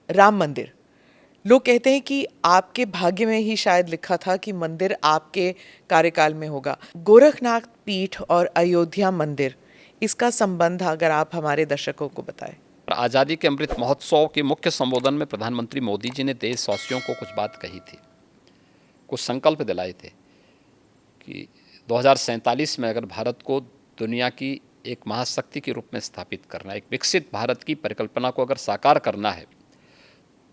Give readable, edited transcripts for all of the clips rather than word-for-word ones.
राम मंदिर, लोग कहते हैं कि आपके भाग्य में ही शायद लिखा था कि मंदिर आपके कार्यकाल में होगा। गोरखनाथ पीठ और अयोध्या मंदिर, इसका संबंध अगर आप हमारे दर्शकों को बताएं। आज़ादी के अमृत महोत्सव के मुख्य संबोधन में प्रधानमंत्री मोदी जी ने देशवासियों को कुछ बात कही थी, कुछ संकल्प दिलाए थे कि 2047 में अगर भारत को दुनिया की एक महाशक्ति के रूप में स्थापित करना, एक विकसित भारत की परिकल्पना को अगर साकार करना है,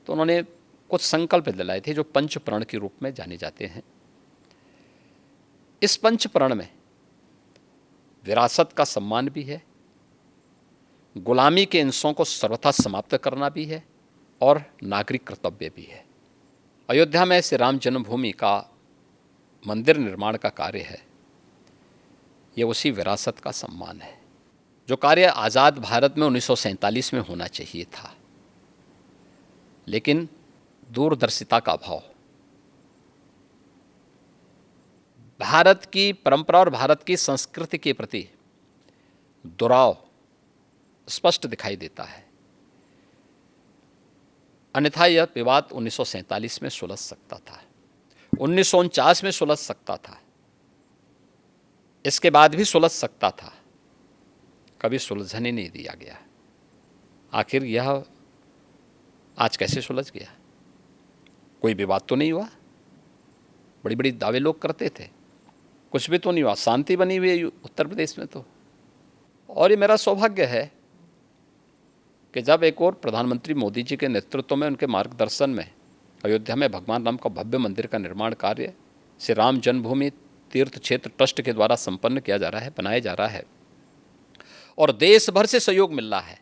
तो उन्होंने कुछ संकल्प दिलाए थे जो पंच प्रण के रूप में जाने जाते हैं। इस पंच प्रण में विरासत का सम्मान भी है, गुलामी के इंसों को सर्वथा समाप्त करना भी है और नागरिक कर्तव्य भी है। अयोध्या में श्री राम जन्मभूमि का मंदिर निर्माण का कार्य है, ये उसी विरासत का सम्मान है जो कार्य आज़ाद भारत में 1947 में होना चाहिए था, लेकिन दूरदर्शिता का अभाव, भारत की परंपरा और भारत की संस्कृति के प्रति दुराव स्पष्ट दिखाई देता है। अन्यथा यह विवाद 1947 में सुलझ सकता था, 1949 में सुलझ सकता था, इसके बाद भी सुलझ सकता था, कभी सुलझने नहीं दिया गया। आखिर यह आज कैसे सुलझ गया? कोई विवाद तो नहीं हुआ, बड़ी बड़ी दावे लोग करते थे, कुछ भी तो नहीं हुआ, शांति बनी हुई है उत्तर प्रदेश में तो। और ये मेरा सौभाग्य है कि जब एक और प्रधानमंत्री मोदी जी के नेतृत्व में, उनके मार्गदर्शन में अयोध्या में भगवान राम का भव्य मंदिर का निर्माण कार्य श्री राम जन्मभूमि तीर्थ क्षेत्र ट्रस्ट के द्वारा संपन्न किया जा रहा है, बनाया जा रहा है और देश भर से सहयोग मिल रहा है,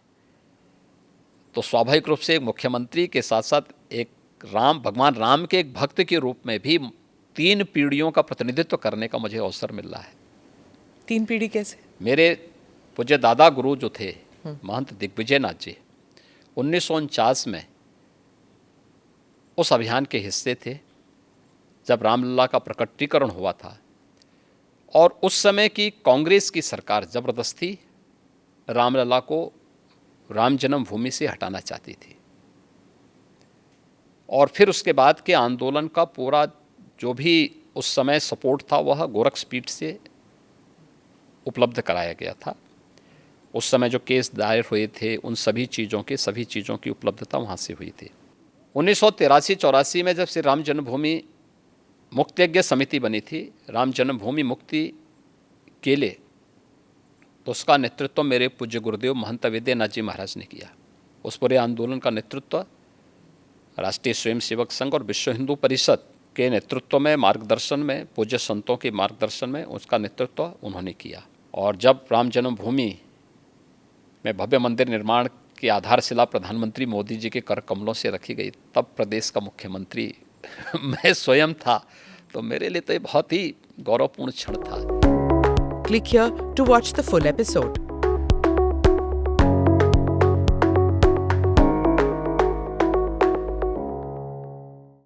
तो स्वाभाविक रूप से एक मुख्यमंत्री के साथ साथ एक भगवान राम के एक भक्त के रूप में भी 3 पीढ़ियों का प्रतिनिधित्व करने का मुझे अवसर मिल रहा है। 3 पीढ़ी कैसे? मेरे पूज्य दादा गुरु जो थे महंत दिग्विजय नाथ जी, 1949 में उस अभियान के हिस्से थे जब रामलला का प्रकटीकरण हुआ था और उस समय की कांग्रेस की सरकार जबरदस्ती रामलला को राम जन्मभूमि से हटाना चाहती थी। और फिर उसके बाद के आंदोलन का पूरा जो भी उस समय सपोर्ट था वह गोरखपीठ से उपलब्ध कराया गया था। उस समय जो केस दायर हुए थे उन सभी चीज़ों की उपलब्धता वहाँ से हुई थी। 1983-84 में जब श्री राम जन्मभूमि मुक्तियज्ञ समिति बनी थी राम जन्मभूमि मुक्ति के लिए, तो उसका नेतृत्व मेरे पूज्य गुरुदेव महंत विद्यानाथ जी महाराज ने किया। उस पूरे आंदोलन का नेतृत्व राष्ट्रीय स्वयंसेवक संघ और विश्व हिंदू परिषद के नेतृत्व में, मार्गदर्शन में, पूज्य संतों के मार्गदर्शन में उसका नेतृत्व उन्होंने किया। और जब राम जन्मभूमि में भव्य मंदिर निर्माण की आधारशिला प्रधानमंत्री मोदी जी के कर कमलों से रखी गई, तब प्रदेश का मुख्यमंत्री मैं स्वयं था, तो मेरे लिए तो ये बहुत ही गौरवपूर्ण क्षण था। Click here to watch the full episode.